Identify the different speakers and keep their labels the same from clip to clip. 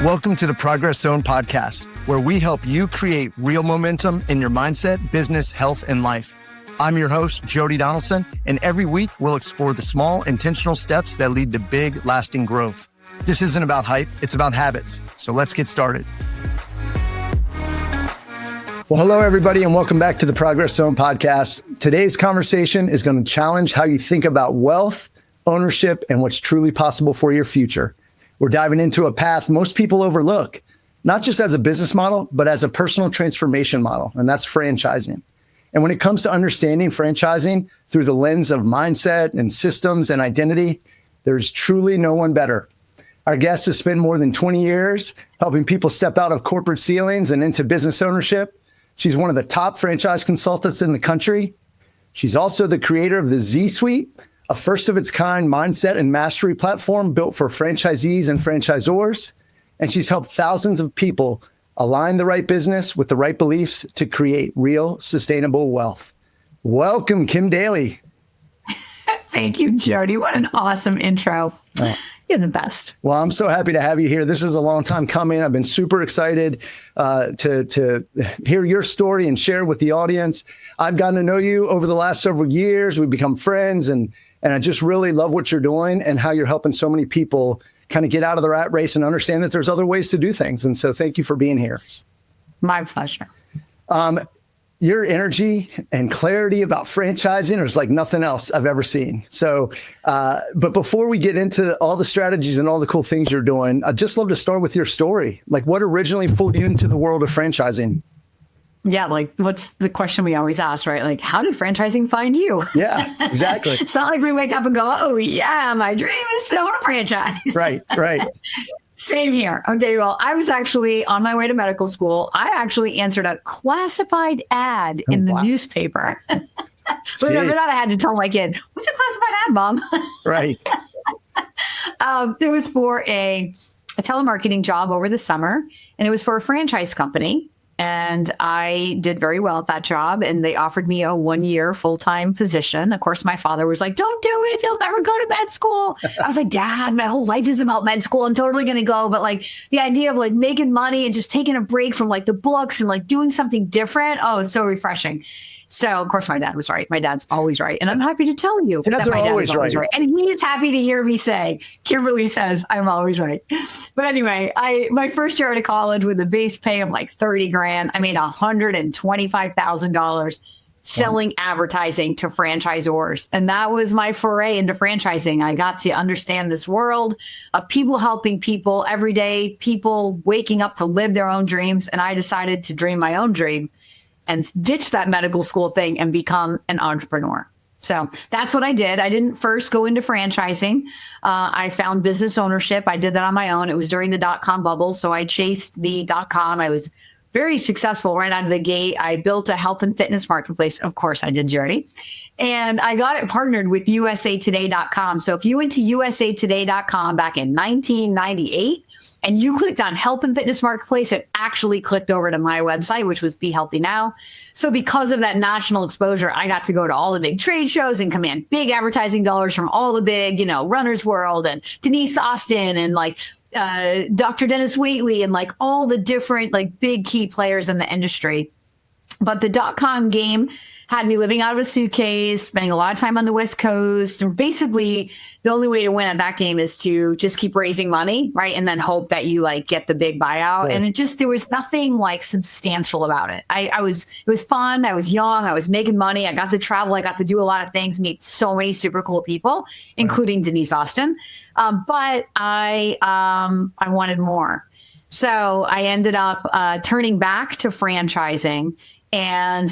Speaker 1: Welcome to the Progress Zone podcast, where we help you create real momentum in your mindset, business, health, and life. I'm your host, Jody Donaldson, and every week we'll explore the small, intentional steps that lead to big, lasting growth. This isn't about hype, it's about habits. So let's get started. Well, hello, everybody, and welcome back to the Progress Zone podcast. Today's conversation is going to challenge how you think about wealth, ownership, and what's truly possible for your future. We're diving into a path most people overlook, not just as a business model, but as a personal transformation model, and that's franchising. And when it comes to understanding franchising through the lens of mindset and systems and identity, there's truly no one better. Our guest has spent more than 20 years helping people step out of corporate ceilings and into business ownership. She's one of the top franchise consultants in the country. She's also the creator of the Z-Suite, a first-of-its-kind mindset and mastery platform built for franchisees and franchisors. And she's helped thousands of people align the right business with the right beliefs to create real, sustainable wealth. Welcome, Kim Daly.
Speaker 2: Thank you, Jody. What an awesome intro. Oh. You're the best.
Speaker 1: Well, I'm so happy to have you here. This is a long time coming. I've been super excited to hear your story and share with the audience. I've gotten to know you over the last several years. We've become friends, and I just really love what you're doing and how you're helping so many people kind of get out of the rat race and understand that there's other ways to do things. And so thank you for being here.
Speaker 2: My pleasure.
Speaker 1: Your energy and clarity about franchising is like nothing else I've ever seen. So, but before we get into all the strategies and all the cool things you're doing, I'd just love to start with your story. Like, what originally pulled you into the world of franchising?
Speaker 2: Yeah, like, what's the question we always ask, right? Like, how did franchising find you?
Speaker 1: Yeah, exactly.
Speaker 2: It's not like we wake up and go, oh, yeah, my dream is to own a franchise.
Speaker 1: Right.
Speaker 2: Same here. Okay, well, I was actually on my way to medical school. I actually answered a classified ad in the newspaper. Whenever that, I had to tell my kid, what's a classified ad, Mom?
Speaker 1: Right.
Speaker 2: It was for a telemarketing job over the summer, and it was for a franchise company. And I did very well at that job, and they offered me a 1-year full-time position. Of course, my father was like, don't do it. You'll never go to med school. I was like, Dad, my whole life is about med school. I'm totally going to go. But like the idea of like making money and just taking a break from like the books and like doing something different. Oh, it's so refreshing. So, of course, my dad was right. My dad's always right. And I'm happy to tell you that my dad is always right. And he is happy to hear me say, Kimberly says, I'm always right. But anyway, my first year out of college with a base pay of like 30 grand, I made $125,000 selling advertising to franchisors. And that was my foray into franchising. I got to understand this world of people helping people every day, people waking up to live their own dreams. And I decided to dream my own dream and ditch that medical school thing and become an entrepreneur. So that's what I did. I didn't first go into franchising. I found business ownership. I did that on my own. It was during the dot-com bubble. So I chased the dot-com. I was very successful right out of the gate. I built a health and fitness marketplace. Of course, I did, Jody. And I got it partnered with usatoday.com. So if you went to usatoday.com back in 1998, and you clicked on health and fitness marketplace, it actually clicked over to my website, which was Be Healthy Now. So because of that national exposure, I got to go to all the big trade shows and command big advertising dollars from all the big, Runner's World and Denise Austin and like Dr. Dennis Waitley and like all the different like big key players in the industry. But the dot-com game had me living out of a suitcase, spending a lot of time on the West Coast. And basically, the only way to win at that game is to just keep raising money, right? And then hope that you like get the big buyout. Right. And there was nothing like substantial about it. It was fun. I was young. I was making money. I got to travel. I got to do a lot of things, meet so many super cool people, including Denise Austin. But I wanted more. So I ended up turning back to franchising. And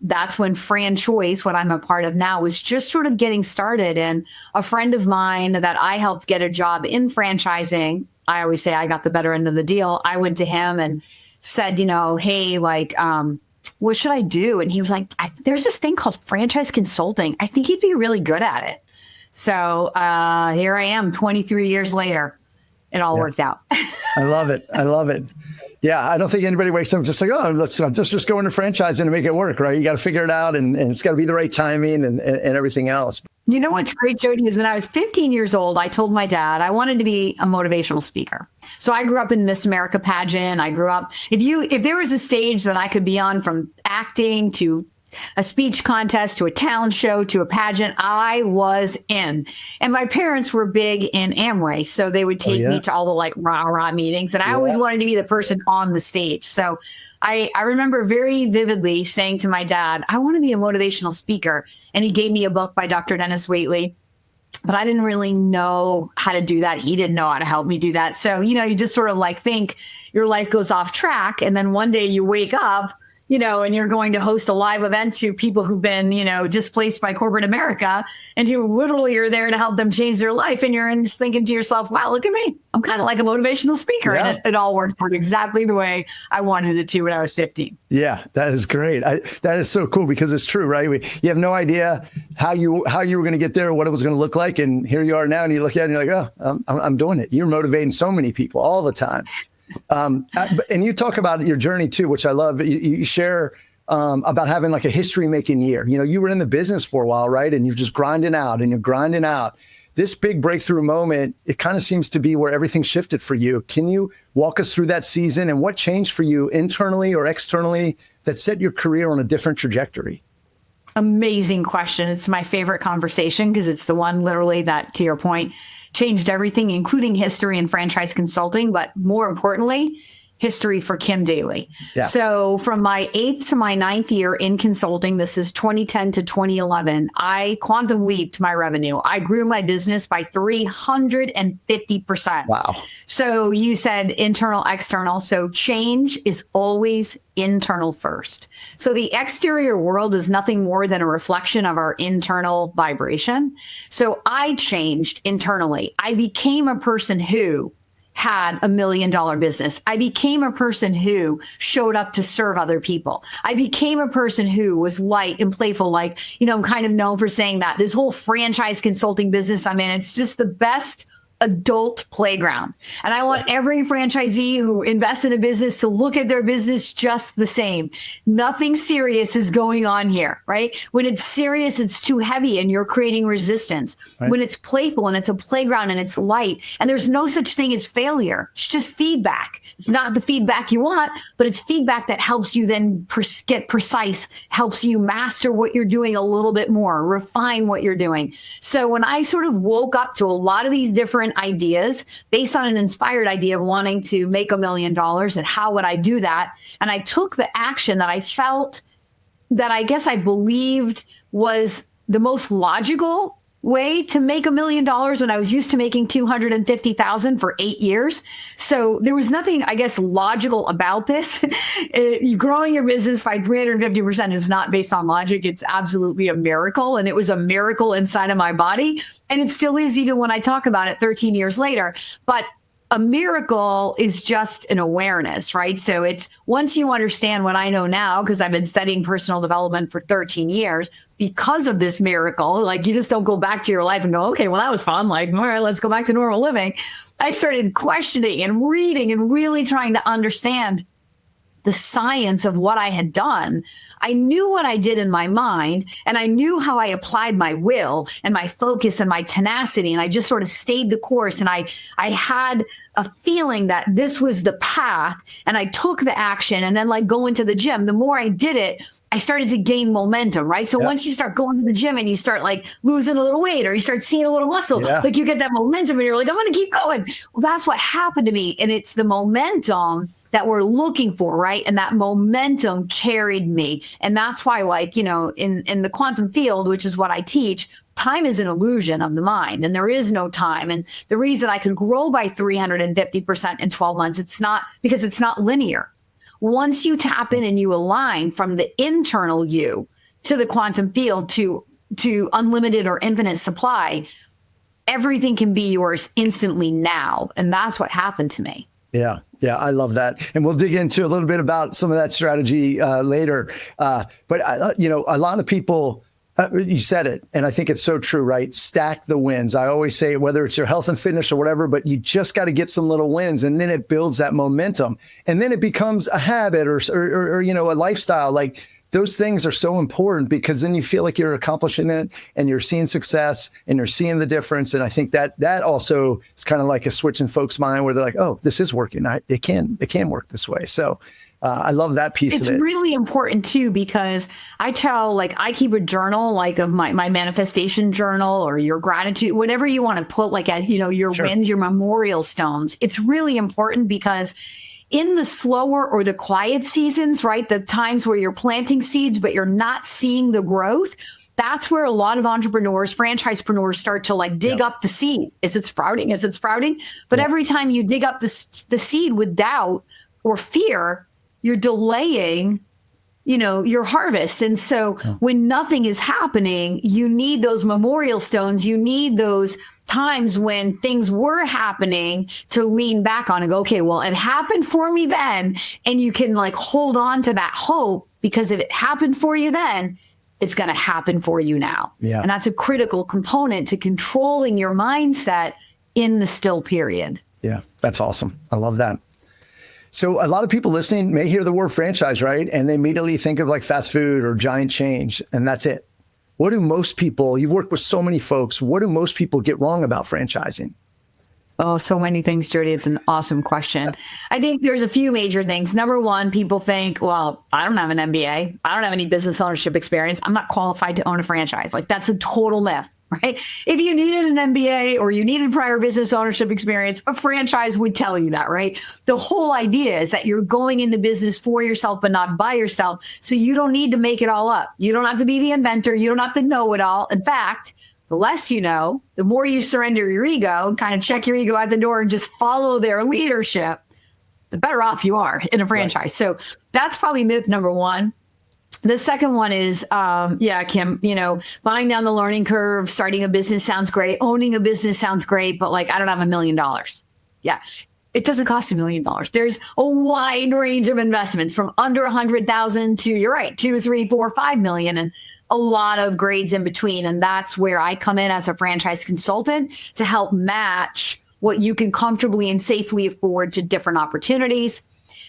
Speaker 2: that's when FranChoice, what I'm a part of now, was just sort of getting started. And a friend of mine that I helped get a job in franchising, I always say I got the better end of the deal. I went to him and said, hey, like, what should I do? And he was like, there's this thing called franchise consulting. I think you'd be really good at it. So here I am 23 years later. It all worked out.
Speaker 1: I love it. Yeah, I don't think anybody wakes up just like, oh, let's just go into franchising and make it work, right? You got to figure it out, and it's got to be the right timing and everything else.
Speaker 2: You know what's great, Jody, is when I was 15 years old, I told my dad I wanted to be a motivational speaker. So I grew up in Miss America pageant. I grew up, if there was a stage that I could be on, from acting to a speech contest to a talent show to a pageant, I was in. And my parents were big in Amway, so they would take me to all the like rah-rah meetings. And I always wanted to be the person on the stage. So I remember very vividly saying to my dad, I want to be a motivational speaker. And he gave me a book by Dr. Dennis Waitley. But I didn't really know how to do that. He didn't know how to help me do that. So, you just sort of like think your life goes off track. And then one day you wake up, and you're going to host a live event to people who've been, displaced by corporate America and who literally are there to help them change their life. And you're just thinking to yourself, wow, look at me. I'm kind of like a motivational speaker. Yeah. And it all worked out exactly the way I wanted it to when I was 15.
Speaker 1: Yeah, that is great. That is so cool because it's true, right? You have no idea how you were going to get there or what it was going to look like. And here you are now and you look at it and you're like, oh, I'm doing it. You're motivating so many people all the time. And you talk about your journey too, which I love. You share about having like a history making year. You were in the business for a while, right? And you're just grinding out and you're grinding out. This big breakthrough moment, it kind of seems to be where everything shifted for you. Can you walk us through that season and what changed for you internally or externally that set your career on a different trajectory?
Speaker 2: Amazing question. It's my favorite conversation because it's the one literally that, to your point, changed everything, including history and franchise consulting, but more importantly, history for Kim Daly. Yeah. So from my 8th to my 9th year in consulting, this is 2010 to 2011, I quantum leaped my revenue. I grew my business by 350%.
Speaker 1: Wow.
Speaker 2: So you said internal, external. So change is always internal first. So the exterior world is nothing more than a reflection of our internal vibration. So I changed internally. I became a person who had $1 million business. I became a person who showed up to serve other people. I became a person who was light and playful. Like, I'm kind of known for saying that this whole franchise consulting business I'm in, it's just the best adult playground. And I want every franchisee who invests in a business to look at their business just the same. Nothing serious is going on here, right? When it's serious, it's too heavy and you're creating resistance. Right. When it's playful and it's a playground and it's light and there's no such thing as failure. It's just feedback. It's not the feedback you want, but it's feedback that helps you then get precise, helps you master what you're doing a little bit more, refine what you're doing. So when I sort of woke up to a lot of these different ideas based on an inspired idea of wanting to make $1 million and how would I do that? And I took the action that I felt that I guess I believed was the most logical way to make $1 million when I was used to making $250,000 for 8 years. So there was nothing, I guess, logical about this. Growing your business by 350% is not based on logic. It's absolutely a miracle. And it was a miracle inside of my body. And it still is, even when I talk about it 13 years later. But a miracle is just an awareness, right? So it's once you understand what I know now, because I've been studying personal development for 13 years, because of this miracle, like you just don't go back to your life and go, okay, well, that was fun. Like, all right, let's go back to normal living. I started questioning and reading and really trying to understand the science of what I had done. I knew what I did in my mind, and I knew how I applied my will and my focus and my tenacity. And I just sort of stayed the course. And I had a feeling that this was the path, and I took the action. And then, like going to the gym, the more I did it, I started to gain momentum, right? So once you start going to the gym and you start like losing a little weight or you start seeing a little muscle, like you get that momentum and you're like, I'm going to keep going. Well, that's what happened to me. And it's the momentum that we're looking for, right? And that momentum carried me. And that's why, like, in the quantum field, which is what I teach, time is an illusion of the mind, and there is no time. And the reason I could grow by 350% in 12 months, it's not because it's not linear. Once you tap in and you align from the internal you to the quantum field to unlimited or infinite supply, everything can be yours instantly now. And that's what happened to me.
Speaker 1: Yeah. Yeah, I love that. And we'll dig into a little bit about some of that strategy later. But, a lot of people, you said it, and I think it's so true, right? Stack the wins. I always say, whether it's your health and fitness or whatever, but you just got to get some little wins, and then it builds that momentum. And then it becomes a habit or a lifestyle. Like those things are so important because then you feel like you're accomplishing it and you're seeing success and you're seeing the difference. And I think that also is kind of like a switch in folks' mind where they're like, oh, this is working. It can work this way. So I love that piece of it.
Speaker 2: It's really important too, because I keep a journal, like of my manifestation journal or your gratitude, whatever you want to put, like at, your
Speaker 1: Sure.
Speaker 2: wins, your memorial stones. It's really important because in the slower or the quiet seasons, right, the times where you're planting seeds, but you're not seeing the growth, that's where a lot of entrepreneurs, franchisepreneurs start to like dig up the seed. Is it sprouting? Is it sprouting? But every time you dig up the seed with doubt or fear, you're delaying, your harvest. And so when nothing is happening, you need those memorial stones. You need those times when things were happening to lean back on and go, okay, well, it happened for me then. And you can like hold on to that hope, because if it happened for you then, it's going to happen for you now.
Speaker 1: Yeah.
Speaker 2: And that's a critical component to controlling your mindset in the still period.
Speaker 1: Yeah, that's awesome. I love that. So a lot of people listening may hear the word franchise, right? And they immediately think of like fast food or giant change, and that's it. What do most people, you've worked with so many folks, what do most people get wrong about franchising?
Speaker 2: Oh, so many things, Jody. It's an awesome question. I think there's a few major things. Number one, people think, well, I don't have an MBA. I don't have any business ownership experience. I'm not qualified to own a franchise. Like, that's a total myth, right? If you needed an MBA or you needed prior business ownership experience, a franchise would tell you that, right? The whole idea is that you're going into business for yourself, but not by yourself. So you don't need to make it all up. You don't have to be the inventor. You don't have to know it all. In fact, the less you know, the more you surrender your ego and kind of check your ego at the door and just follow their leadership, the better off you are in a franchise. Right. So that's probably myth number one. The second one is, Kim, buying down the learning curve, starting a business sounds great. Owning a business sounds great, but like, I don't have $1 million. Yeah. It doesn't cost $1 million. There's a wide range of investments from under 100,000 to, you're right, 2, 3, 4, 5 million, and a lot of grades in between. And that's where I come in as a franchise consultant to help match what you can comfortably and safely afford to different opportunities.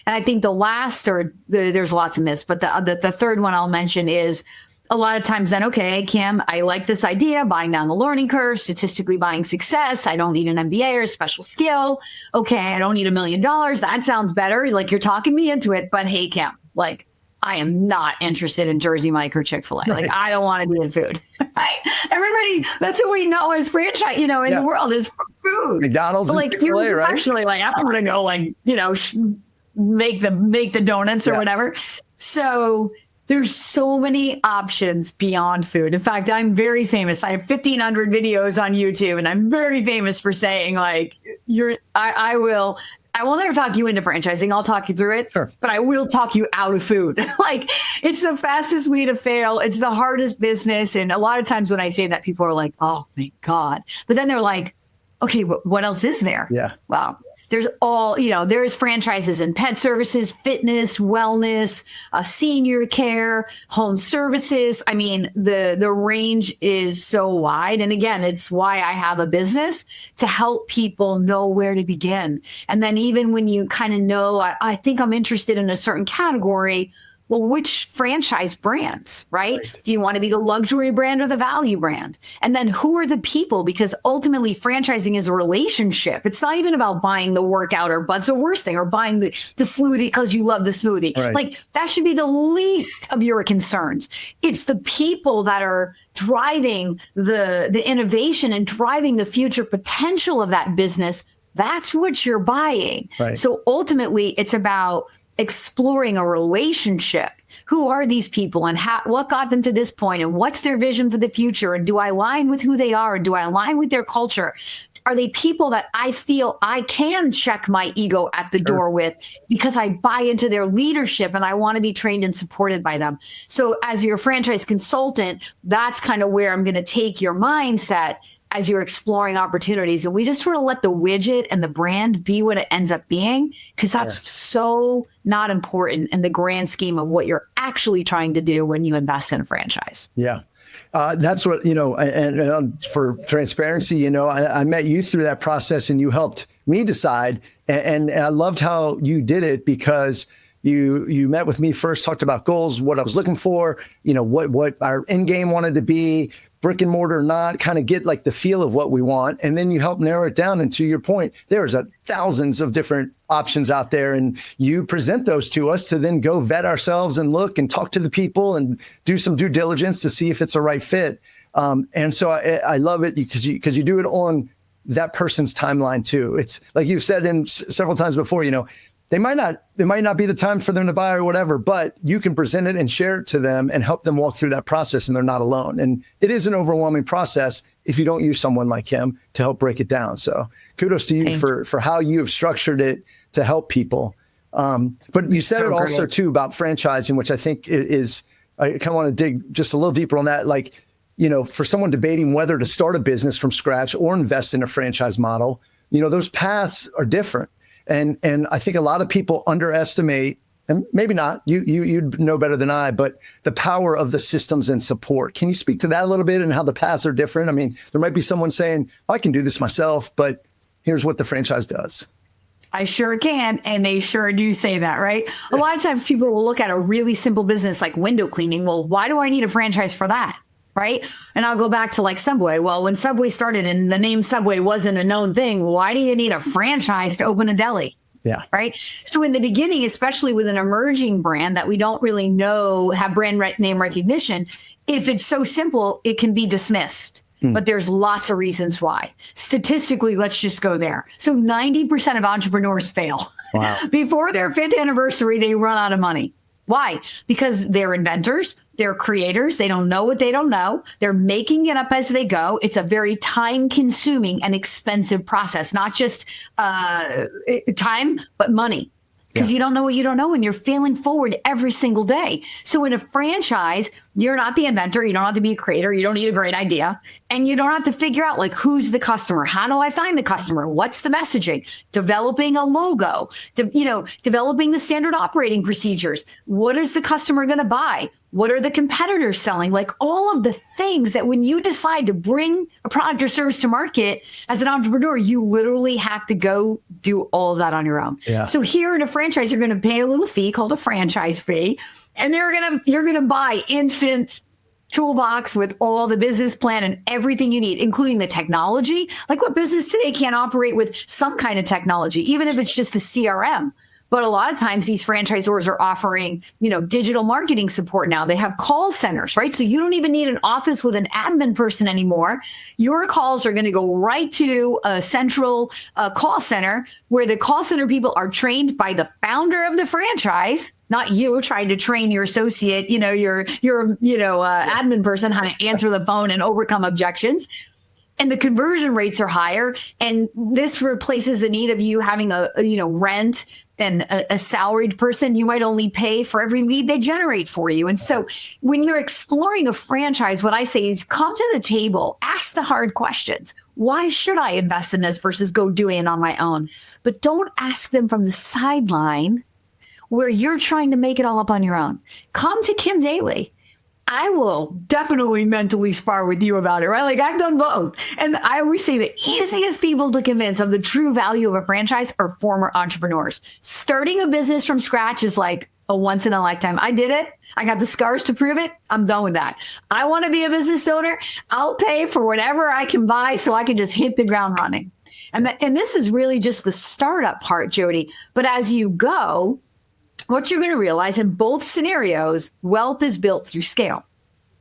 Speaker 2: And I think the last, there's lots of myths, but the third one I'll mention is a lot of times then, okay, Kim, I like this idea, buying down the learning curve, statistically buying success. I don't need an MBA or a special skill. Okay, I don't need $1 million. That sounds better. Like, you're talking me into it. But hey, Kim, like, I am not interested in Jersey Mike or Chick-fil-A. Like, I don't want to be in food. Right? Everybody, that's what we know as franchise, in the world is food.
Speaker 1: McDonald's
Speaker 2: but,
Speaker 1: and Chick-fil-A,
Speaker 2: you're
Speaker 1: right?
Speaker 2: Actually, like, I'm going to go, like, make the donuts or whatever. So there's so many options beyond food. In fact, I'm very famous. I have 1,500 videos on YouTube, and I'm very famous for saying, like, I will never talk you into franchising. I'll talk you through it, sure, but I will talk you out of food. Like, it's the fastest way to fail. It's the hardest business. And a lot of times when I say that, people are like, oh, thank God. But then they're like, okay, what else is there?
Speaker 1: Yeah.
Speaker 2: Wow. There's there's franchises in pet services, fitness, wellness, senior care, home services. I mean, the range is so wide. And again, it's why I have a business, to help people know where to begin. And then even when you kind of know, I think I'm interested in a certain category, well, which franchise brands, right? Do you want to be the luxury brand or the value brand? And then who are the people? Because ultimately franchising is a relationship. It's not even about buying the workout, or but's the worst thing, or buying the smoothie because you love the smoothie. Right. Like, that should be the least of your concerns. It's the people that are driving the innovation and driving the future potential of that business. That's what you're buying. Right. So ultimately it's about exploring a relationship. Who are these people, and what got them to this point, and what's their vision for the future? And do I align with who they are? Do I align with their culture? Are they people that I feel I can check my ego at the door with, because I buy into their leadership and I want to be trained and supported by them? So as your franchise consultant, that's kind of where I'm going to take your mindset as you're exploring opportunities. And we just sort of let the widget and the brand be what it ends up being, because that's so not important in the grand scheme of what you're actually trying to do when you invest in a franchise.
Speaker 1: Yeah. That's what, and for transparency, I met you through that process, and you helped me decide. And I loved how you did it, because You met with me first, talked about goals, what I was looking for, what our end game wanted to be, brick and mortar or not, kind of get like the feel of what we want. And then you help narrow it down. And to your point, there's thousands of different options out there. And you present those to us to then go vet ourselves and look and talk to the people and do some due diligence to see if it's a right fit. And so I love it because you do it on that person's timeline too. It's like you've said several times before, it might not be the time for them to buy or whatever, but you can present it and share it to them and help them walk through that process, and they're not alone. And it is an overwhelming process if you don't use someone like him to help break it down. So kudos to you for how you have structured it to help people. But you said it also too about franchising, which I think is, I kind of want to dig just a little deeper on that. Like, for someone debating whether to start a business from scratch or invest in a franchise model, those paths are different. And I think a lot of people underestimate, and maybe not, you'd know better than I, but the power of the systems and support. Can you speak to that a little bit and how the paths are different? I mean, there might be someone saying, I can do this myself, but here's what the franchise does.
Speaker 2: I sure can. And they sure do say that, right? A lot of times people will look at a really simple business like window cleaning. Well, why do I need a franchise for that? Right. And I'll go back to like Subway. Well, when Subway started and the name Subway wasn't a known thing, why do you need a franchise to open a deli?
Speaker 1: Yeah.
Speaker 2: Right. So in the beginning, especially with an emerging brand that we don't really know, have brand name recognition, if it's so simple, it can be dismissed. But there's lots of reasons why. Statistically, let's just go there. So 90% of entrepreneurs fail. Wow. Before their 5th anniversary, they run out of money. Why? Because they're inventors, they're creators, they don't know what they don't know, they're making it up as they go. It's a very time-consuming and expensive process, not just time, but money. Because you don't know what you don't know and you're failing forward every single day. So in a franchise, you're not the inventor. You don't have to be a creator. You don't need a great idea. And you don't have to figure out like, who's the customer? How do I find the customer? What's the messaging? Developing a logo, developing the standard operating procedures. What is the customer going to buy? What are the competitors selling? Like all of the things that when you decide to bring a product or service to market as an entrepreneur, you literally have to go do all of that on your own. Yeah. So here in a franchise, you're going to pay a little fee called a franchise fee. And you're going to buy instant toolbox with all the business plan and everything you need, including the technology. Like what business today can't operate with some kind of technology, even if it's just a CRM. But a lot of times these franchisors are offering, digital marketing support now. They have call centers, right? So you don't even need an office with an admin person anymore. Your calls are going to go right to a central call center where the call center people are trained by the founder of the franchise, not you trying to train your associate, your admin person how to answer the phone and overcome objections. And the conversion rates are higher. And this replaces the need of you having a rent and a salaried person. You might only pay for every lead they generate for you. And so when you're exploring a franchise, what I say is come to the table, ask the hard questions. Why should I invest in this versus go doing it on my own? But don't ask them from the sideline where you're trying to make it all up on your own. Come to Kim Daly. I will definitely mentally spar with you about it, right? Like I've done both. And I always say the easiest people to convince of the true value of a franchise are former entrepreneurs. Starting a business from scratch is like a once in a lifetime. I did it. I got the scars to prove it. I'm done with that. I want to be a business owner. I'll pay for whatever I can buy so I can just hit the ground running. And this is really just the startup part, Jody. But as you go, what you're going to realize in both scenarios, wealth is built through scale,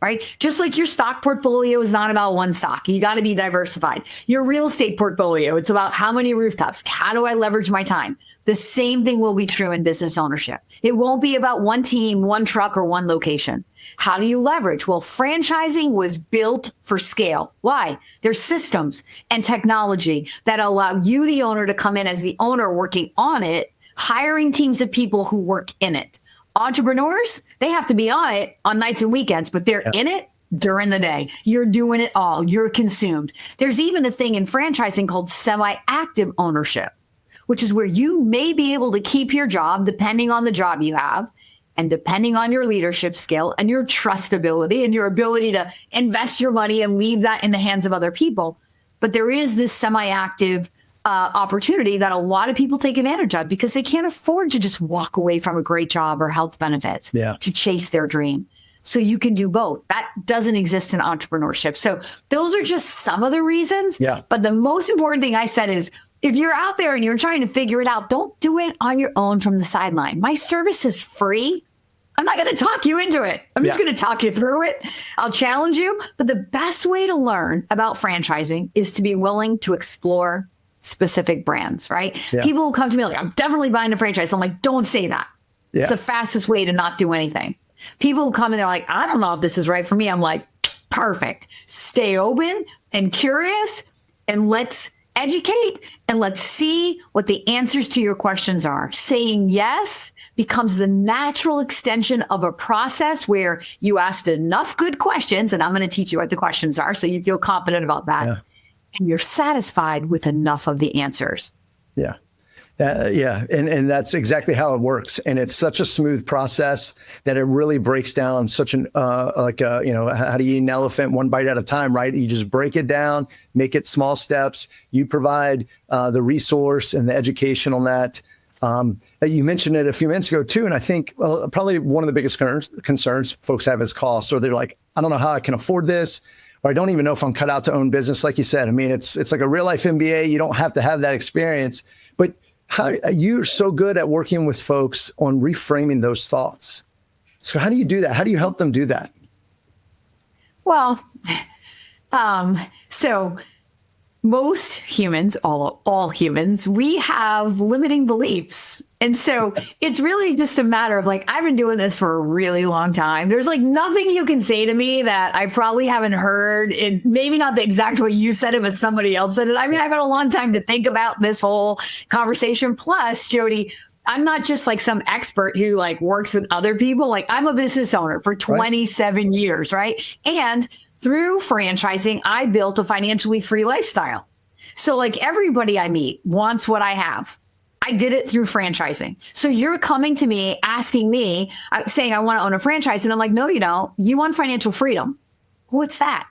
Speaker 2: right? Just like your stock portfolio is not about one stock. You got to be diversified. Your real estate portfolio, it's about how many rooftops. How do I leverage my time? The same thing will be true in business ownership. It won't be about one team, one truck, or one location. How do you leverage? Well, franchising was built for scale. Why? There's systems and technology that allow you, the owner, to come in as the owner working on it, hiring teams of people who work in it. Entrepreneurs, they have to be on it on nights and weekends, but they're in it during the day. You're doing it all. You're consumed. There's even a thing in franchising called semi-active ownership, which is where you may be able to keep your job depending on the job you have and depending on your leadership skill and your trustability and your ability to invest your money and leave that in the hands of other people. But there is this semi-active opportunity that a lot of people take advantage of because they can't afford to just walk away from a great job or health benefits to chase their dream. So you can do both. That doesn't exist in entrepreneurship. So those are just some of the reasons.
Speaker 1: Yeah.
Speaker 2: But the most important thing I said is, if you're out there and you're trying to figure it out, don't do it on your own from the sideline. My service is free. I'm not going to talk you into it. I'm just going to talk you through it. I'll challenge you. But the best way to learn about franchising is to be willing to explore specific brands, right? Yeah. People will come to me like, I'm definitely buying a franchise. I'm like, don't say that. Yeah. It's the fastest way to not do anything. People will come and they're like, I don't know if this is right for me. I'm like, perfect. Stay open and curious and let's educate and let's see what the answers to your questions are. Saying yes becomes the natural extension of a process where you asked enough good questions, and I'm going to teach you what the questions are so you feel confident about that. Yeah. And you're satisfied with enough of the answers.
Speaker 1: Yeah. And that's exactly how it works. And it's such a smooth process that it really breaks down such an, how do you eat an elephant one bite at a time, right? You just break it down, make it small steps. You provide the resource and the education on that. You mentioned it a few minutes ago too. And I think probably one of the biggest concerns folks have is cost. Or they're like, I don't know how I can afford this, or I don't even know if I'm cut out to own business. Like you said, I mean, it's like a real life MBA. You don't have to have that experience, but you're so good at working with folks on reframing those thoughts. So how do you do that? How do you help them do that?
Speaker 2: Well, so most humans, all humans, we have limiting beliefs. And so it's really just a matter of like, I've been doing this for a really long time. There's like nothing you can say to me that I probably haven't heard, and maybe not the exact way you said it, but somebody else said it. I mean, I've had a long time to think about this whole conversation. Plus, Jody, I'm not just like some expert who like works with other people. Like I'm a business owner for 27 years, right? And through franchising, I built a financially free lifestyle. So like everybody I meet wants what I have. I did it through franchising. So you're coming to me, asking me, saying I want to own a franchise. And I'm like, no, you don't. You want financial freedom. What's that?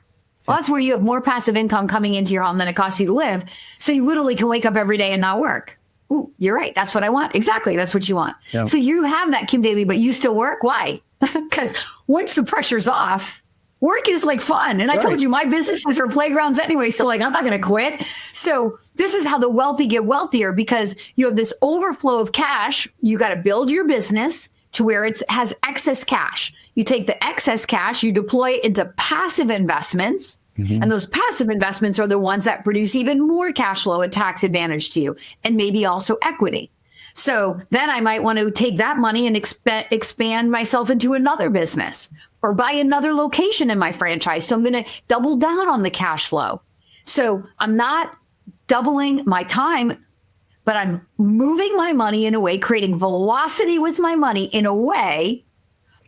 Speaker 2: Well, that's where you have more passive income coming into your home than it costs you to live. So you literally can wake up every day and not work. Ooh, you're right. That's what I want. Exactly. That's what you want. Yeah. So you have that, Kim Daly, but you still work. Why? Because once the pressure's off, work is like fun. And I told you my businesses are playgrounds anyway. So like, I'm not going to quit. So this is how the wealthy get wealthier, because you have this overflow of cash. You got to build your business to where it has excess cash. You take the excess cash, you deploy it into passive investments. Mm-hmm. And those passive investments are the ones that produce even more cash flow at tax advantage to you, and maybe also equity. So then I might want to take that money and expand myself into another business or buy another location in my franchise. So I'm going to double down on the cash flow. So I'm not doubling my time, but I'm moving my money in a way, creating velocity with my money in a way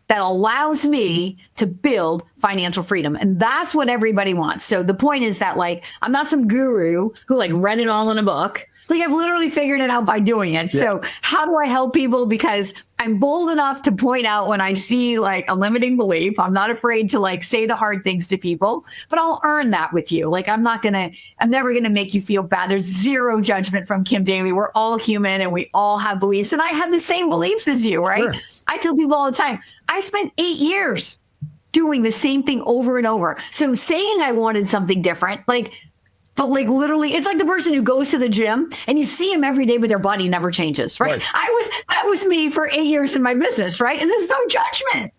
Speaker 2: that allows me to build financial freedom. And that's what everybody wants. So the point is that like, I'm not some guru who like read it all in a book. Like I've literally figured it out by doing it. Yeah. So how do I help people? Because I'm bold enough to point out when I see like a limiting belief. I'm not afraid to like say the hard things to people, but I'll earn that with you. Like I'm never going to make you feel bad. There's zero judgment from Kim Daly. We're all human and we all have beliefs. And I have the same beliefs as you, right? Sure. I tell people all the time, I spent 8 years doing the same thing over and over. So saying I wanted something different, but literally, it's like the person who goes to the gym and you see them every day, but their body never changes, right? That was me for 8 years in my business, right? And there's no judgment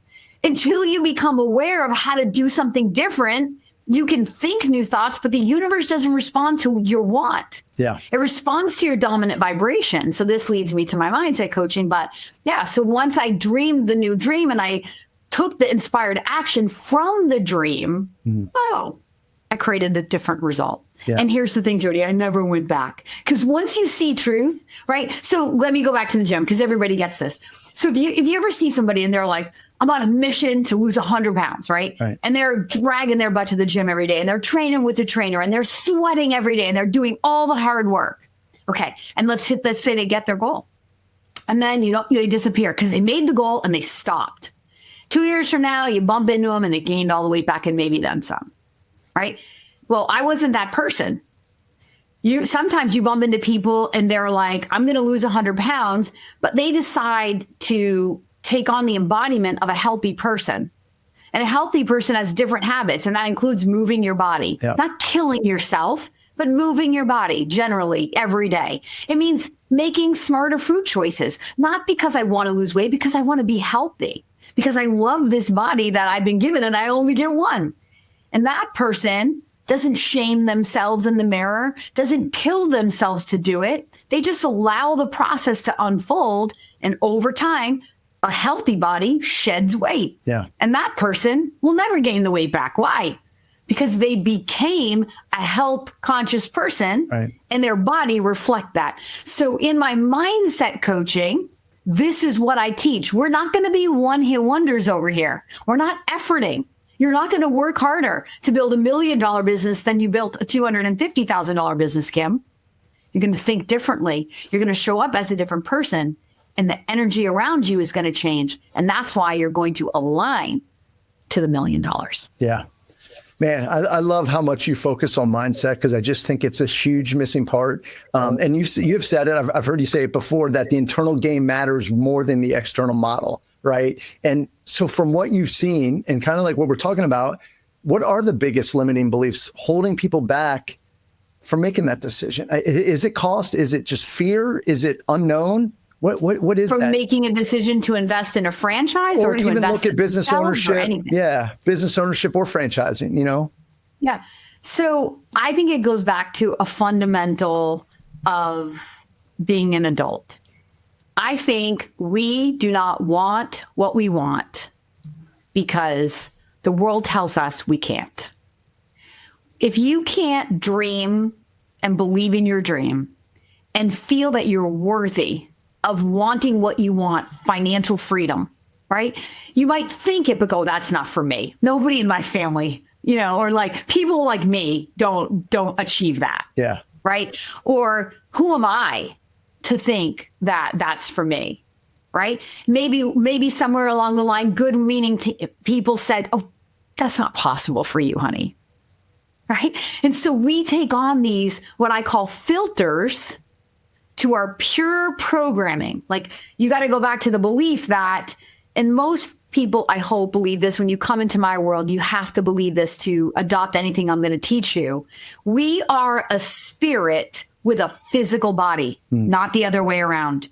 Speaker 2: until you become aware of how to do something different. You can think new thoughts, but the universe doesn't respond to your want. Yeah, it responds to your dominant vibration. So this leads me to my mindset coaching. But yeah, so once I dreamed the new dream and I took the inspired action from the dream, I created a different result. Yeah. And here's the thing, Jody, I never went back. Because once you see truth, right? So let me go back to the gym because everybody gets this. So if you ever see somebody and they're like, I'm on a mission to lose 100 pounds, right? And they're dragging their butt to the gym every day and they're training with the trainer and they're sweating every day and they're doing all the hard work. Okay. And let's say they get their goal. And then, they disappear because they made the goal and they stopped. 2 years from now, you bump into them and they gained all the weight back and maybe then some. Right? Well, I wasn't that person. Sometimes you bump into people and they're like, I'm going to lose 100 pounds, but they decide to take on the embodiment of a healthy person. And a healthy person has different habits, and that includes moving your body, not killing yourself, but moving your body generally every day. It means making smarter food choices, not because I want to lose weight, because I want to be healthy, because I love this body that I've been given and I only get one. And that person doesn't shame themselves in the mirror, doesn't kill themselves to do it. They just allow the process to unfold. And over time, a healthy body sheds weight.
Speaker 1: Yeah.
Speaker 2: And that person will never gain the weight back. Why? Because they became a health conscious person, right, and their body reflect that. So in my mindset coaching, this is what I teach. We're not going to be one-hit wonders over here. We're not efforting. You're not going to work harder to build $1 million business than you built a $250,000 business, Kim. You're going to think differently. You're going to show up as a different person, and the energy around you is going to change. And that's why you're going to align to the $1 million.
Speaker 1: Yeah. Man, I love how much you focus on mindset, because I just think it's a huge missing part. And you've said it, I've heard you say it before, that the internal game matters more than the external model, right? And so from what you've seen and kind of like what we're talking about, what are the biggest limiting beliefs holding people back from making that decision? Is it cost? Is it just fear? Is it unknown? What is
Speaker 2: from
Speaker 1: that?
Speaker 2: Making a decision to invest in a franchise, or to
Speaker 1: even
Speaker 2: invest
Speaker 1: look at business ownership? Yeah, business ownership or franchising, you know?
Speaker 2: Yeah. So I think it goes back to a fundamental of being an adult. I think we do not want what we want because the world tells us we can't. If you can't dream and believe in your dream and feel that you're worthy of wanting what you want, financial freedom, right? You might think it, but go, that's not for me. Nobody in my family, you know, or like people like me don't achieve that.
Speaker 1: Yeah.
Speaker 2: Right. Or who am I to think that that's for me? Right. Maybe somewhere along the line, good meaning people said, oh, that's not possible for you, honey. Right. And so we take on these, what I call filters, to our pure programming. Like, you got to go back to the belief that, and most people, I hope, believe this. When you come into my world, you have to believe this to adopt anything I'm going to teach you. We are a spirit with a physical body, not the other way around.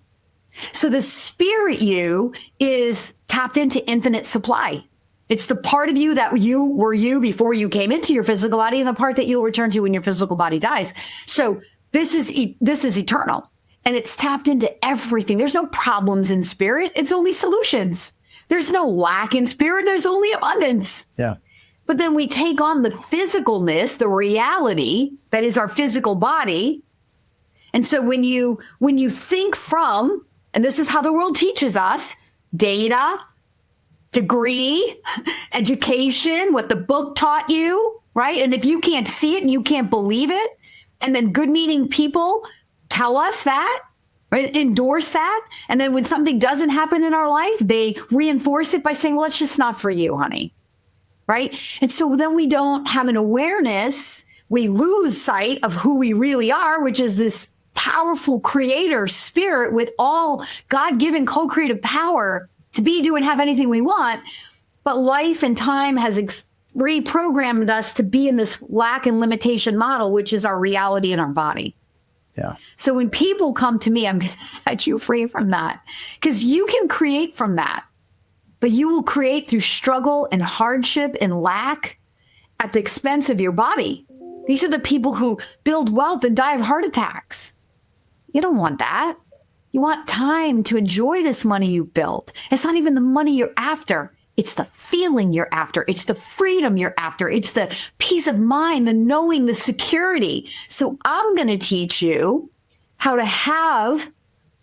Speaker 2: So the spirit you is tapped into infinite supply. It's the part of you that you were you before you came into your physical body, and the part that you'll return to when your physical body dies. So this is eternal. And it's tapped into everything. There's no problems in spirit. It's only solutions. There's no lack in spirit. There's only abundance.
Speaker 1: Yeah.
Speaker 2: But then we take on the physicalness, the reality that is our physical body. And so when you think from, and this is how the world teaches us, data, degree, education, what the book taught you, right? And if you can't see it and you can't believe it, and then good meaning people tell us that, right? Endorse that. And then when something doesn't happen in our life, they reinforce it by saying, well, it's just not for you, honey. Right? And so then we don't have an awareness. We lose sight of who we really are, which is this powerful creator spirit with all God-given co-creative power to be, do, and have anything we want. But life and time has reprogrammed us to be in this lack and limitation model, which is our reality in our body.
Speaker 1: Yeah.
Speaker 2: So when people come to me, I'm going to set you free from that, because you can create from that, but you will create through struggle and hardship and lack at the expense of your body. These are the people who build wealth and die of heart attacks. You don't want that. You want time to enjoy this money you built. It's not even the money you're after. It's the feeling you're after. It's the freedom you're after. It's the peace of mind, the knowing, the security. So I'm going to teach you how to have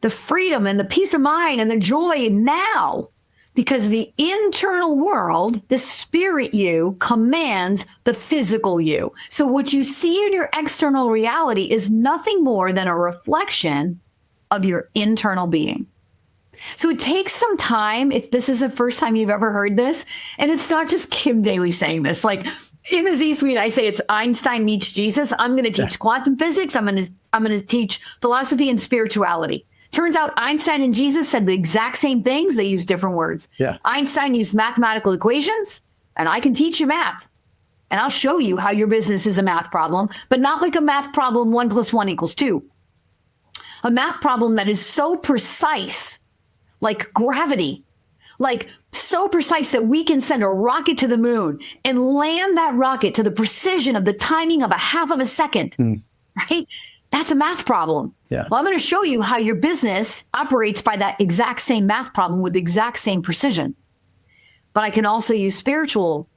Speaker 2: the freedom and the peace of mind and the joy now, because the internal world, the spirit you, commands the physical you. So what you see in your external reality is nothing more than a reflection of your internal being. So it takes some time, if this is the first time you've ever heard this, and it's not just Kim Daly saying this, like in the Z-Suite, I say it's Einstein meets Jesus. I'm going to teach quantum physics. I'm going to teach philosophy and spirituality. Turns out Einstein and Jesus said the exact same things. They used different words.
Speaker 1: Yeah.
Speaker 2: Einstein used mathematical equations, and I can teach you math. And I'll show you how your business is a math problem, but not like a math problem 1 + 1 = 2. A math problem that is so precise, like gravity, like so precise that we can send a rocket to the moon and land that rocket to the precision of the timing of a half of a second, right? That's a math problem.
Speaker 1: Yeah.
Speaker 2: Well, I'm going to show you how your business operates by that exact same math problem with the exact same precision. But I can also use spiritual,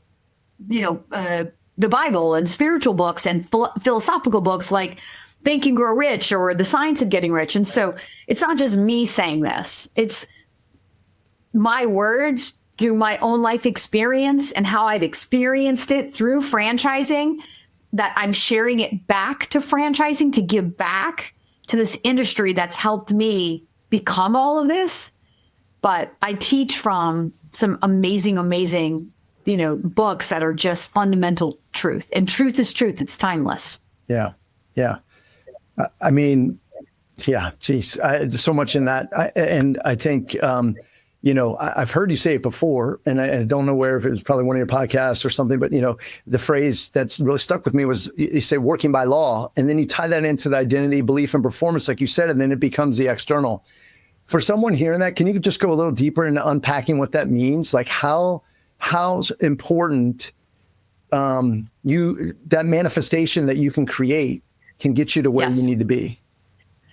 Speaker 2: the Bible and spiritual books and philosophical books like Think and Grow Rich or The Science of Getting Rich. And so it's not just me saying this. It's my words through my own life experience and how I've experienced it through franchising, that I'm sharing it back to franchising to give back to this industry that's helped me become all of this. But I teach from some amazing, books that are just fundamental truth. And truth is truth. It's timeless.
Speaker 1: Yeah. Yeah. I mean, yeah, geez, there's so much in that. I think, I've heard you say it before, and I don't know where, if it was probably one of your podcasts or something, but, the phrase that's really stuck with me was you say working by law, and then you tie that into the identity, belief, and performance, like you said, and then it becomes the external. For someone hearing that, can you just go a little deeper into unpacking what that means? Like how important that manifestation that you can create can get you to where you need to be?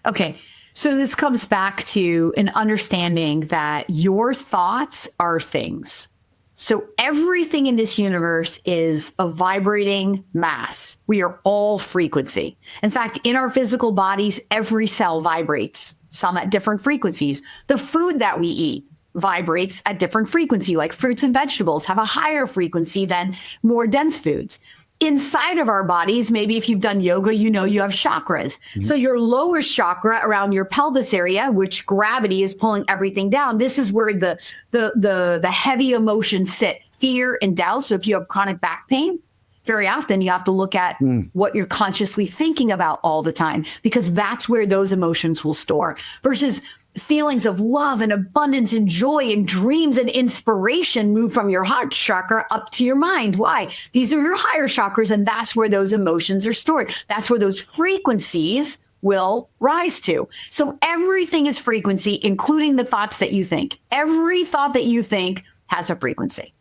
Speaker 1: Okay.
Speaker 2: So this comes back to an understanding that your thoughts are things. So everything in this universe is a vibrating mass. We are all frequency. In fact, in our physical bodies, every cell vibrates, some at different frequencies. The food that we eat vibrates at different frequency, like fruits and vegetables have a higher frequency than more dense foods. Inside of our bodies, maybe if you've done yoga, you have chakras. Mm-hmm. So your lower chakra around your pelvis area, which gravity is pulling everything down, this is where the heavy emotions sit, fear and doubt. So if you have chronic back pain, very often you have to look at what you're consciously thinking about all the time, because that's where those emotions will store, versus feelings of love and abundance and joy and dreams and inspiration move from your heart chakra up to your mind. Why? These are your higher chakras, and that's where those emotions are stored. That's where those frequencies will rise to. So everything is frequency, including the thoughts that you think. Every thought that you think has a frequency.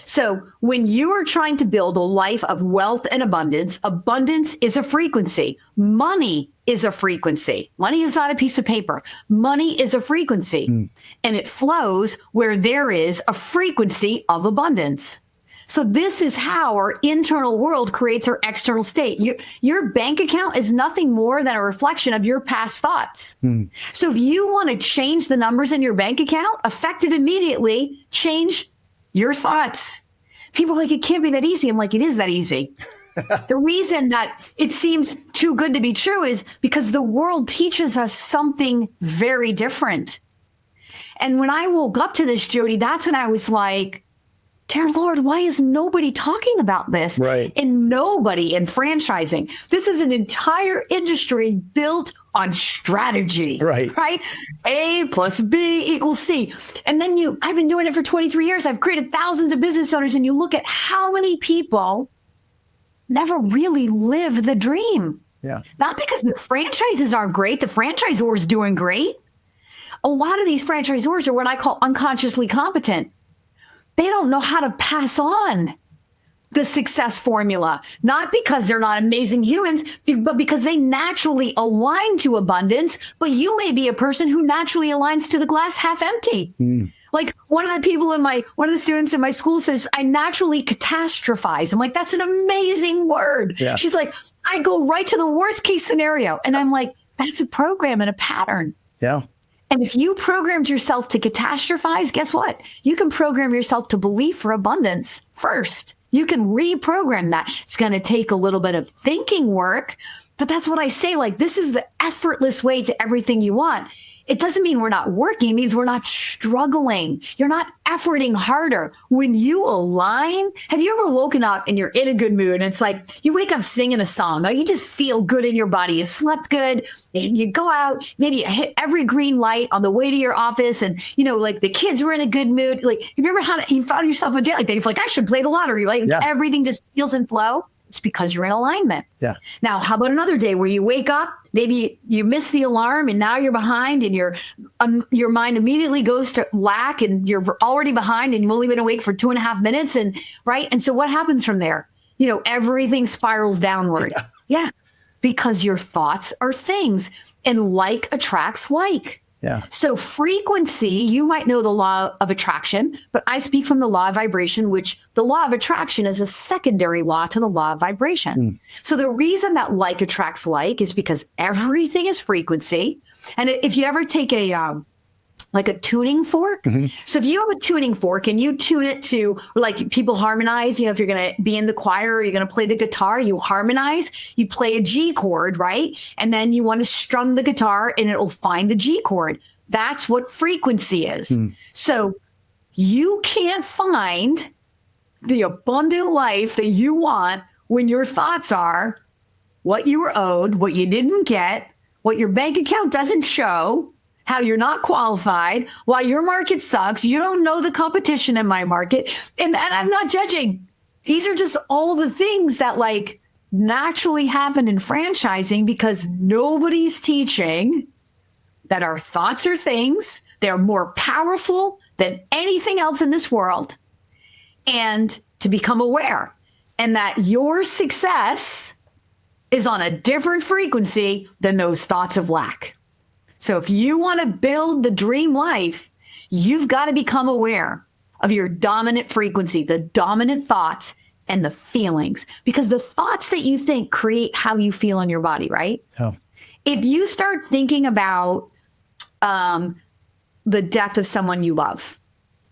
Speaker 2: So when you are trying to build a life of wealth and abundance, abundance is a frequency. Money is a frequency. Money is not a piece of paper. Money is a frequency. And it flows where there is a frequency of abundance. So this is how our internal world creates our external state. Your bank account is nothing more than a reflection of your past thoughts. So if you want to change the numbers in your bank account, effective immediately, change your thoughts. People are like, it can't be that easy. I'm like, it is that easy. The reason that it seems too good to be true is because the world teaches us something very different. And when I woke up to this, Jody, that's when I was like, dear Lord, why is nobody talking about this?
Speaker 1: Right.
Speaker 2: And nobody in franchising. This is an entire industry built on strategy, right? A plus B equals C. And then I've been doing it for 23 years. I've created thousands of business owners, and you look at how many people never really live the dream.
Speaker 1: Yeah.
Speaker 2: Not because the franchises aren't great. The franchisor is doing great. A lot of these franchisors are what I call unconsciously competent. They don't know how to pass on the success formula, not because they're not amazing humans, but because they naturally align to abundance. But you may be a person who naturally aligns to the glass half empty. Like one of the students in my school says, I naturally catastrophize. I'm like, that's an amazing word. Yeah. She's like, I go right to the worst case scenario. And I'm like, that's a program and a pattern.
Speaker 1: Yeah.
Speaker 2: And if you programmed yourself to catastrophize, guess what? You can program yourself to believe for abundance first. You can reprogram that. It's going to take a little bit of thinking work, but that's what I say. Like, this is the effortless way to everything you want. it doesn't mean we're not working. It means we're not struggling. You're not efforting harder. When you align, have you ever woken up and you're in a good mood? And it's like you wake up singing a song. Like you just feel good in your body. You slept good. You go out, maybe you hit every green light on the way to your office. And, like the kids were in a good mood. Like, have you ever you found yourself a day like that? You're like, I should play the lottery. Like everything just feels in flow. It's because you're in alignment.
Speaker 1: Yeah.
Speaker 2: Now, how about another day where you wake up, maybe you miss the alarm and now you're behind and your mind immediately goes to lack and you're already behind and you've only been awake for 2.5 minutes. And right. And so what happens from there? Everything spirals downward. Yeah. Because your thoughts are things and like attracts like.
Speaker 1: Yeah.
Speaker 2: So frequency, you might know the law of attraction, but I speak from the law of vibration, which the law of attraction is a secondary law to the law of vibration. So the reason that like attracts like is because everything is frequency. And if you ever take a tuning fork. So if you have a tuning fork and you tune it to, like people harmonize, if you're going to be in the choir or you're going to play the guitar, you harmonize, you play a G chord, right? And then you want to strum the guitar and it will find the G chord. That's what frequency is. So you can't find the abundant life that you want when your thoughts are what you were owed, what you didn't get, what your bank account doesn't show, how you're not qualified, why your market sucks. You don't know the competition in my market. And I'm not judging. These are just all the things that naturally happen in franchising because nobody's teaching that our thoughts are things. They're more powerful than anything else in this world. And to become aware and that your success is on a different frequency than those thoughts of lack. So if you want to build the dream life, you've got to become aware of your dominant frequency, the dominant thoughts and the feelings, because the thoughts that you think create how you feel in your body, right?
Speaker 1: Oh.
Speaker 2: If you start thinking about the death of someone you love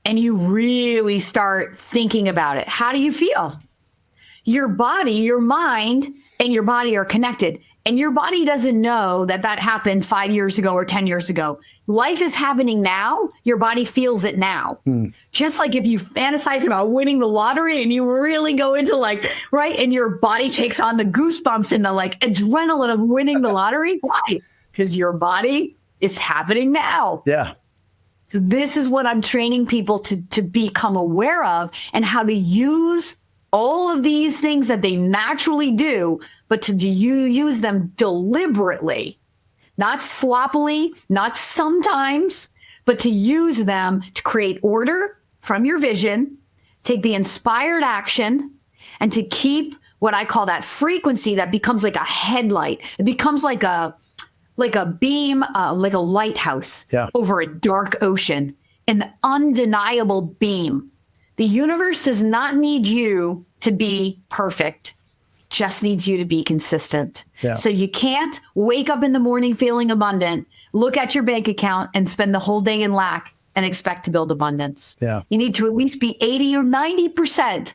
Speaker 2: and you really start thinking about it, how do you feel? Your body, your mind, and your body are connected. And your body doesn't know that happened 5 years ago or 10 years ago. Life is happening now. Your body feels it now. Just like if you fantasize about winning the lottery and you really go into right? And your body takes on the goosebumps and the adrenaline of winning the lottery. Why? Because your body is happening now.
Speaker 1: Yeah.
Speaker 2: So this is what I'm training people to become aware of and how to use all of these things that they naturally do, but to use them deliberately, not sloppily, not sometimes, but to use them to create order from your vision, take the inspired action, and to keep what I call that frequency that becomes like a headlight. It becomes like a beam, like a lighthouse over a dark ocean, an undeniable beam. The universe does not need you to be perfect, just needs you to be consistent. Yeah. So you can't wake up in the morning feeling abundant, look at your bank account and spend the whole day in lack and expect to build abundance. Yeah. You need to at least be 80 or 90%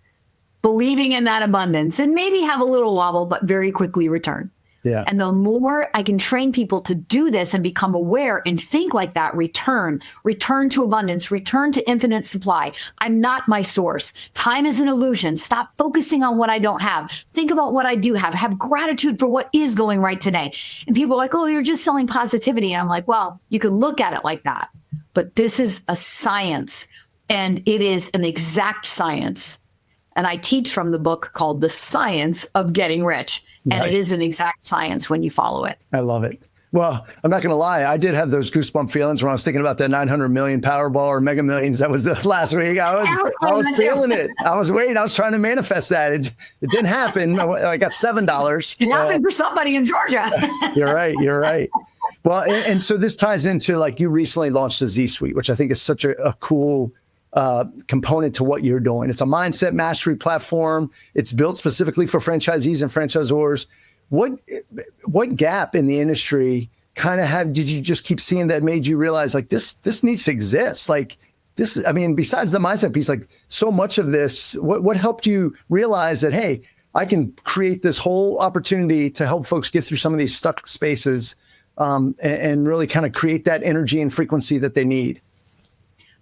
Speaker 2: believing in that abundance and maybe have a little wobble, but very quickly return. Yeah. And the more I can train people to do this and become aware and think like that, return to abundance, return to infinite supply. I'm not my source. Time is an illusion. Stop focusing on what I don't have. Think about what I do have gratitude for what is going right today. And people are like, oh, you're just selling positivity. And I'm like, well, you can look at it like that, but this is a science and it is an exact science. And I teach from the book called The Science of Getting Rich. And It is an exact science when you follow it.
Speaker 1: I love it. Well, I'm not going to lie. I did have those goosebump feelings when I was thinking about that 900 million Powerball or Mega Millions. That was the last week. I was feeling it. I was waiting. I was trying to manifest that. It didn't happen. I got $7.
Speaker 2: It happened for somebody in Georgia.
Speaker 1: You're right. You're right. Well, and so this ties into you recently launched the Z Suite, which I think is such a cool component to what you're doing. It's a mindset mastery platform. It's built specifically for franchisees and franchisors. What gap in the industry did you just keep seeing that made you realize this needs to exist? Besides the mindset piece, so much of this, what helped you realize that, hey, I can create this whole opportunity to help folks get through some of these stuck spaces and really kind of create that energy and frequency that they need?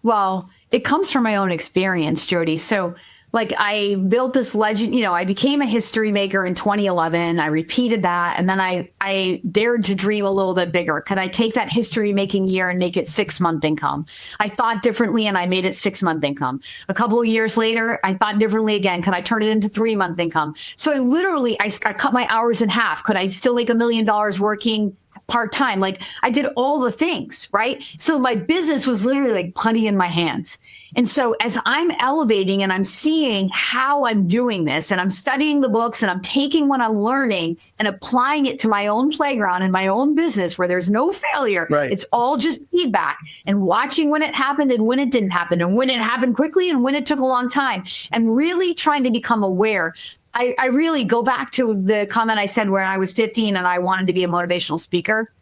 Speaker 2: Well, it comes from my own experience, Jody. So like I built this legend, I became a history maker in 2011. I repeated that. And then I dared to dream a little bit bigger. Could I take that history making year and make it 6-month income? I thought differently and I made it 6-month income. A couple of years later, I thought differently again. Could I turn it into 3-month income? So I cut my hours in half. Could I still make $1 million working part-time? Like I did all the things, right? So my business was literally like putty in my hands. And so as I'm elevating and I'm seeing how I'm doing this and I'm studying the books and I'm taking what I'm learning and applying it to my own playground and my own business where there's no failure.
Speaker 1: Right.
Speaker 2: It's all just feedback and watching when it happened and when it didn't happen and when it happened quickly and when it took a long time and really trying to become aware. I really go back to the comment I said when I was 15 and I wanted to be a motivational speaker.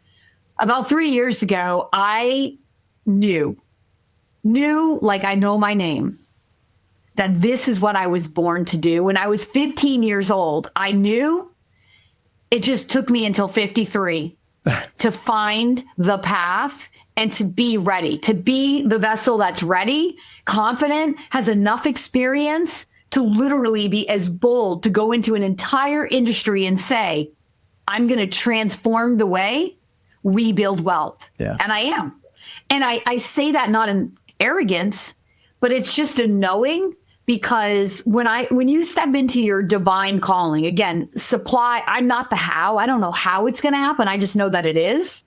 Speaker 2: About 3 years ago, I knew like I know my name, that this is what I was born to do. When I was 15 years old, I knew. It just took me until 53 to find the path and to be ready, to be the vessel that's ready, confident, has enough experience to literally be as bold to go into an entire industry and say, I'm going to transform the way we build wealth.
Speaker 1: Yeah.
Speaker 2: And I am. And I say that not in arrogance, but it's just a knowing, because when you step into your divine calling, again, supply, I'm not the how. I don't know how it's going to happen. I just know that it is.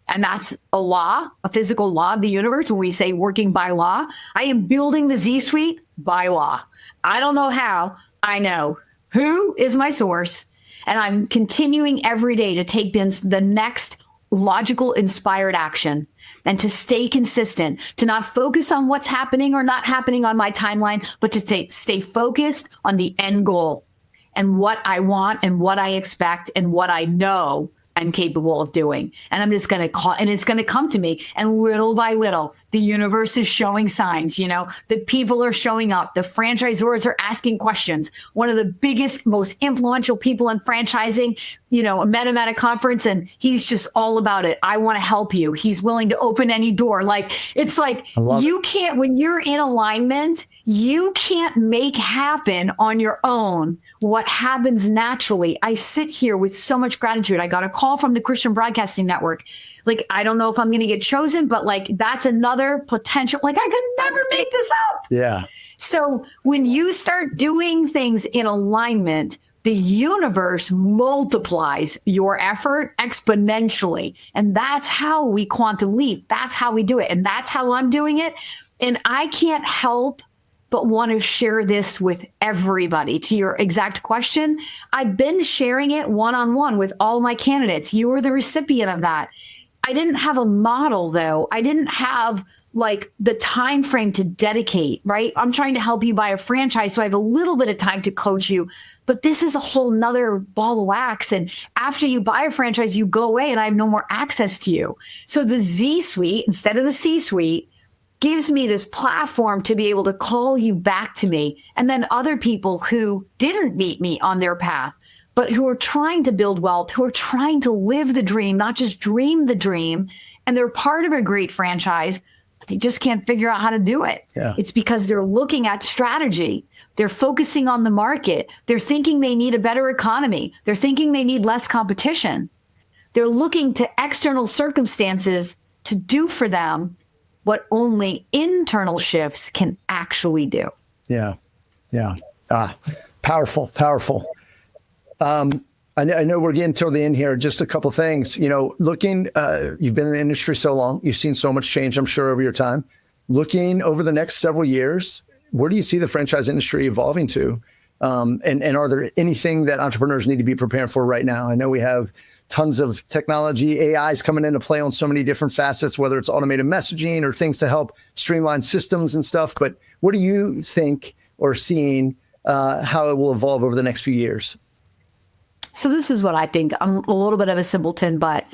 Speaker 2: And that's a law, a physical law of the universe. When we say working by law, I am building the Z-suite by law. I don't know how. I know who is my source. And I'm continuing every day to take the next logical, inspired action and to stay consistent, to not focus on what's happening or not happening on my timeline, but to stay focused on the end goal and what I want and what I expect and what I know I'm capable of doing. And I'm just going to call, and it's going to come to me. And little by little, the universe is showing signs, the people are showing up. The franchisors are asking questions. One of the biggest, most influential people in franchising, I met him at a conference and he's just all about it. I want to help you. He's willing to open any door. It's like you can't, when you're in alignment, you can't make happen on your own what happens naturally. I sit here with so much gratitude. I got a call from the Christian Broadcasting Network. I don't know if I'm going to get chosen, but that's another potential. I could never make this up.
Speaker 1: Yeah.
Speaker 2: So when you start doing things in alignment, the universe multiplies your effort exponentially. And that's how we quantum leap. That's how we do it. And that's how I'm doing it. And I can't help but want to share this with everybody. To your exact question, I've been sharing it one-on-one with all my candidates. You were the recipient of that. I didn't have a model though. I didn't have the time frame to dedicate, right? I'm trying to help you buy a franchise, so I have a little bit of time to coach you, but this is a whole nother ball of wax. And after you buy a franchise, you go away and I have no more access to you. So the Z-suite instead of the C-suite gives me this platform to be able to call you back to me. And then other people who didn't meet me on their path, but who are trying to build wealth, who are trying to live the dream, not just dream the dream. And they're part of a great franchise, but they just can't figure out how to do it.
Speaker 1: Yeah.
Speaker 2: It's because they're looking at strategy. They're focusing on the market. They're thinking they need a better economy. They're thinking they need less competition. They're looking to external circumstances to do for them what only internal shifts can actually do.
Speaker 1: Yeah. Yeah. Powerful, powerful. I know we're getting toward the end here. Just a couple things, looking, you've been in the industry so long, you've seen so much change, I'm sure, over your time. Looking over the next several years, where do you see the franchise industry evolving to? And are there anything that entrepreneurs need to be preparing for right now? I know we have tons of technology, AIs coming into play on so many different facets, whether it's automated messaging or things to help streamline systems and stuff. But what do you think or seeing how it will evolve over the next few years?
Speaker 2: So this is what I think. I'm a little bit of a simpleton, but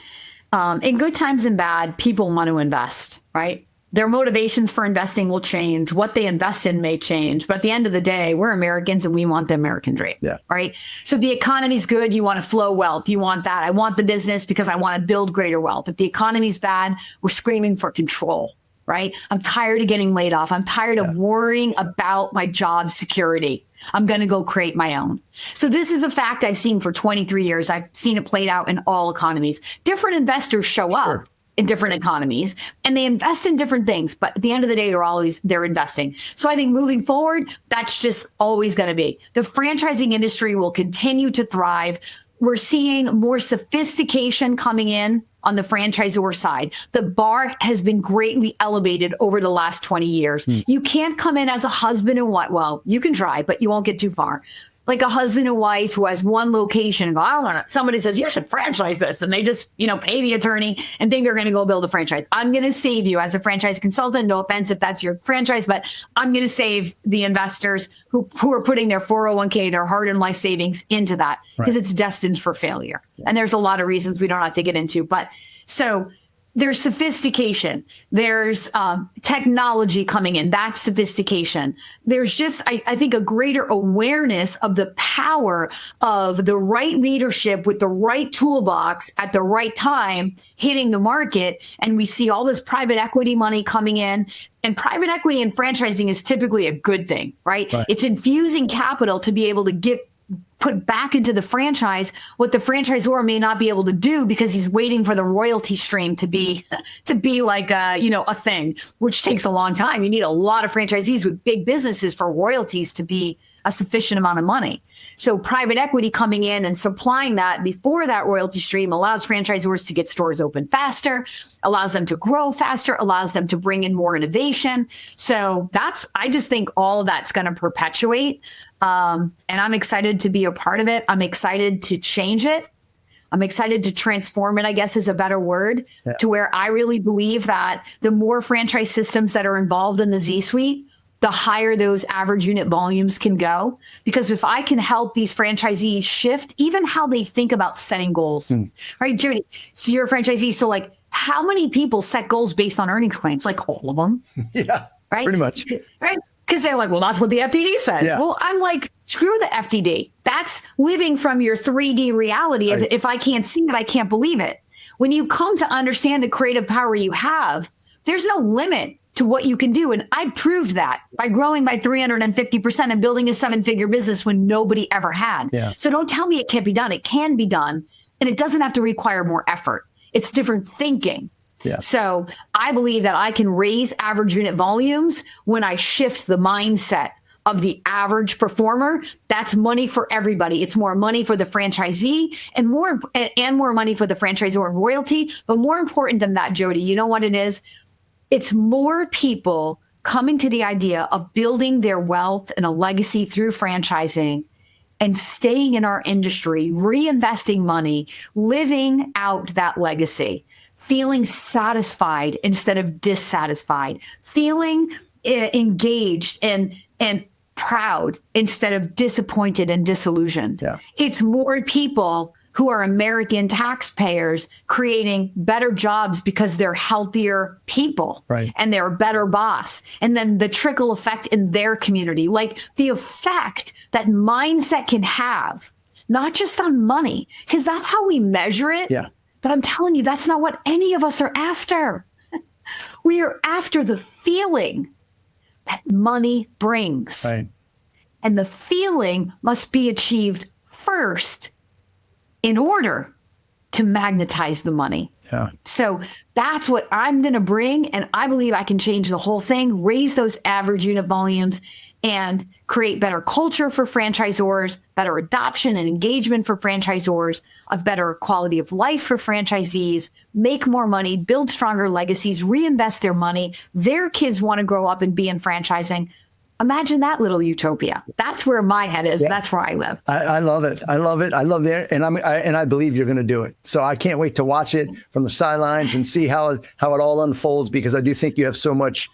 Speaker 2: in good times and bad, people want to invest, right? Their motivations for investing will change. What they invest in may change. But at the end of the day, we're Americans and we want the American dream.
Speaker 1: Yeah.
Speaker 2: Right. So if the economy's good, you want to flow wealth. You want that. I want the business because I want to build greater wealth. If the economy's bad, we're screaming for control. Right. I'm tired of getting laid off. I'm tired of worrying about my job security. I'm going to go create my own. So this is a fact I've seen for 23 years. I've seen it played out in all economies. Different investors show up in different economies and they invest in different things. But at the end of the day, they're investing. So I think moving forward, that's just always going to be. The franchising industry will continue to thrive. We're seeing more sophistication coming in on the franchisor side. The bar has been greatly elevated over the last 20 years. You can't come in as a husband and wife. Well, you can try, but you won't get too far. Like a husband and wife who has one location and go, I don't know. Somebody says, you should franchise this. And they just, pay the attorney and think they're going to go build a franchise. I'm going to save you as a franchise consultant. No offense if that's your franchise, but I'm going to save the investors who are putting their 401k, their hard-earned life savings into that because it's destined for failure. And there's a lot of reasons we don't have to get into. But so there's sophistication. There's technology coming in. That's sophistication. There's just, I think, a greater awareness of the power of the right leadership with the right toolbox at the right time hitting the market. And we see all this private equity money coming in. And private equity and franchising is typically a good thing, right? It's infusing capital to be able to put back into the franchise what the franchisor may not be able to do because he's waiting for the royalty stream to be like a thing, which takes a long time. You need a lot of franchisees with big businesses for royalties to be a sufficient amount of money. So private equity coming in and supplying that before that royalty stream allows franchisors to get stores open faster, allows them to grow faster, allows them to bring in more innovation. So I just think all of that's going to perpetuate. And I'm excited to be a part of it. I'm excited to change it. I'm excited to transform it, I guess is a better word, to where I really believe that the more franchise systems that are involved in the Z-suite, the higher those average unit volumes can go. Because if I can help these franchisees shift even how they think about setting goals, right, Jody? So you're a franchisee. So like, how many people set goals based on earnings claims? Like all of them.
Speaker 1: Yeah,
Speaker 2: right.
Speaker 1: Pretty much.
Speaker 2: Right. Because they're like, well, that's what the FDD says.
Speaker 1: Yeah.
Speaker 2: Well, I'm like, screw the FDD. That's living from your 3D reality.
Speaker 1: Right.
Speaker 2: If I can't see it, I can't believe it. When you come to understand the creative power you have, there's no limit to what you can do. And I proved that by growing by 350% and building a 7-figure business when nobody ever had.
Speaker 1: Yeah.
Speaker 2: So don't tell me it can't be done. It can be done. And it doesn't have to require more effort. It's different thinking.
Speaker 1: Yeah.
Speaker 2: So I believe that I can raise average unit volumes when I shift the mindset of the average performer. That's money for everybody. It's more money for the franchisee and more money for the franchisor and royalty. But more important than that, Jody, you know what it is? It's more people coming to the idea of building their wealth and a legacy through franchising and staying in our industry, reinvesting money, living out that legacy, feeling satisfied instead of dissatisfied, feeling engaged and proud instead of disappointed and disillusioned.
Speaker 1: Yeah.
Speaker 2: It's more people who are American taxpayers creating better jobs because they're healthier people,
Speaker 1: right,
Speaker 2: and they're a better boss. And then the trickle effect in their community, like the effect that mindset can have, not just on money, because that's how we measure it.
Speaker 1: Yeah.
Speaker 2: But I'm telling you, that's not what any of us are after. We are after the feeling that money brings.
Speaker 1: Right.
Speaker 2: And the feeling must be achieved first in order to magnetize the money.
Speaker 1: Yeah.
Speaker 2: So that's what I'm going to bring. And I believe I can change the whole thing, raise those average unit volumes, and create better culture for franchisors, better adoption and engagement for franchisors, a better quality of life for franchisees, make more money, build stronger legacies, reinvest their money. Their kids want to grow up and be in franchising. Imagine that little utopia. That's where my head is. Yeah. That's where I live.
Speaker 1: I love it. I love it. I love it. And I believe you're going to do it. So I can't wait to watch it from the sidelines and see how it all unfolds, because I do think you have so much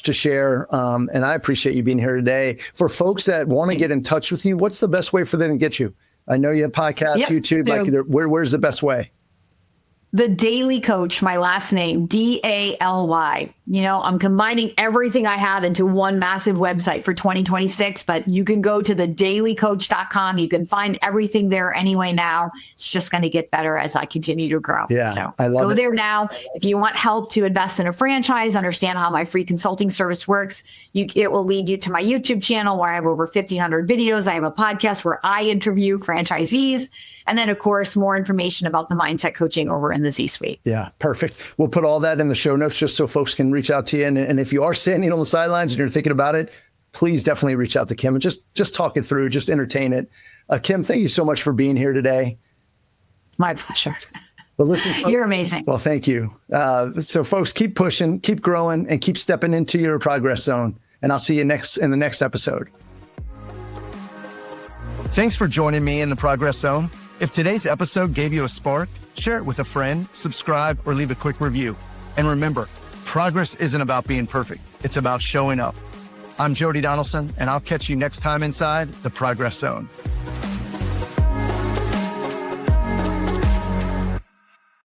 Speaker 1: to share. And I appreciate you being here today. For folks that want to get in touch with you, what's the best way for them to get you? I know you have podcasts, YouTube. Like, where's the best way?
Speaker 2: The Daly Coach, my last name, Daly. I'm combining everything I have into one massive website for 2026, but you can go to thedailycoach.com. You can find everything there anyway now. It's just going to get better as I continue to grow.
Speaker 1: Yeah,
Speaker 2: so
Speaker 1: I love
Speaker 2: go
Speaker 1: it.
Speaker 2: there now. If you want help to invest in a franchise, understand how my free consulting service works, it will lead you to my YouTube channel where I have over 1,500 videos. I have a podcast where I interview franchisees. And then, of course, more information about the mindset coaching over in the Z-Suite.
Speaker 1: Yeah, perfect. We'll put all that in the show notes just so folks can reach out to you. And if you are standing on the sidelines and you're thinking about it, please definitely reach out to Kim and just talk it through, just entertain it. Kim, thank you so much for being here today.
Speaker 2: My pleasure.
Speaker 1: Well, listen,
Speaker 2: you're amazing.
Speaker 1: Well, thank you. So folks, keep pushing, keep growing, and keep stepping into your progress zone. And I'll see you in the next episode. Thanks for joining me in the Progress Zone. If today's episode gave you a spark, share it with a friend, subscribe, or leave a quick review. And remember, progress isn't about being perfect. It's about showing up. I'm Jody Donaldson, and I'll catch you next time inside the Progress Zone.